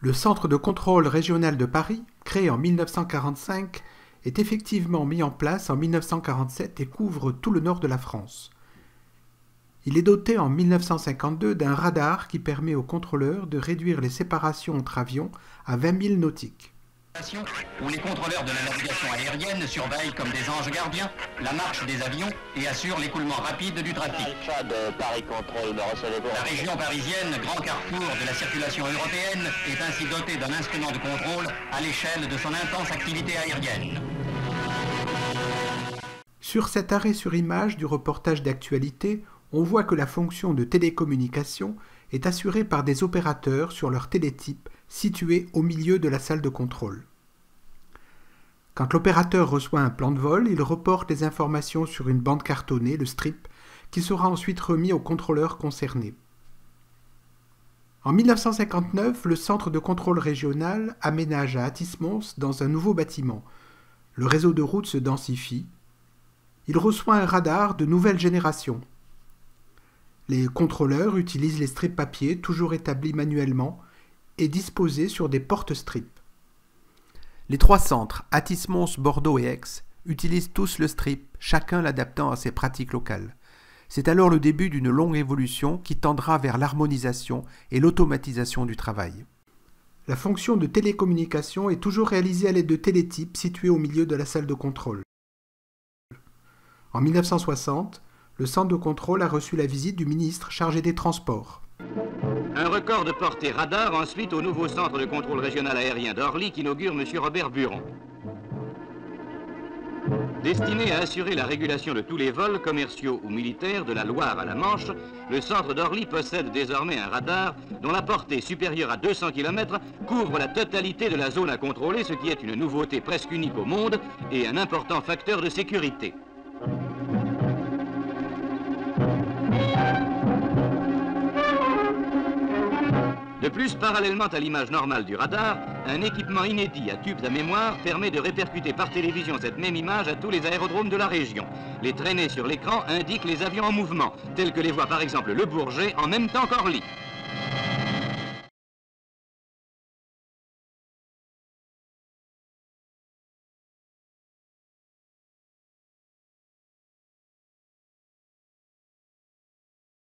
Le Centre de contrôle régional de Paris, créé en 1945, est effectivement mis en place en 1947 et couvre tout le nord de la France. Il est doté en 1952 d'un radar qui permet aux contrôleurs de réduire les séparations entre avions à 20 000 nautiques. Où les contrôleurs de la navigation aérienne surveillent comme des anges gardiens la marche des avions et assurent l'écoulement rapide du trafic. La région parisienne, grand carrefour de la circulation européenne, est ainsi dotée d'un instrument de contrôle à l'échelle de son intense activité aérienne. Sur cet arrêt sur image du reportage d'actualité, on voit que la fonction de télécommunication est assurée par des opérateurs sur leur télétype situé au milieu de la salle de contrôle. Quand l'opérateur reçoit un plan de vol, il reporte les informations sur une bande cartonnée, le strip, qui sera ensuite remis au contrôleur concerné. En 1959, le centre de contrôle régional aménage à Athis-Mons dans un nouveau bâtiment. Le réseau de routes se densifie. Il reçoit un radar de nouvelle génération. Les contrôleurs utilisent les strips papier, toujours établis manuellement, et disposés sur des porte-strips. Les trois centres, Athis-Mons, Bordeaux et Aix, utilisent tous le strip, chacun l'adaptant à ses pratiques locales. C'est alors le début d'une longue évolution qui tendra vers l'harmonisation et l'automatisation du travail. La fonction de télécommunication est toujours réalisée à l'aide de télétypes situés au milieu de la salle de contrôle. En 1960, le centre de contrôle a reçu la visite du ministre chargé des Transports. Un record de portée radar ensuite au nouveau centre de contrôle régional aérien d'Orly qu'inaugure M. Robert Buron. Destiné à assurer la régulation de tous les vols commerciaux ou militaires de la Loire à la Manche, le centre d'Orly possède désormais un radar dont la portée supérieure à 200 km couvre la totalité de la zone à contrôler, ce qui est une nouveauté presque unique au monde et un important facteur de sécurité. De plus, parallèlement à l'image normale du radar, un équipement inédit à tubes à mémoire permet de répercuter par télévision cette même image à tous les aérodromes de la région. Les traînées sur l'écran indiquent les avions en mouvement, tels que les voit par exemple Le Bourget en même temps qu'Orly.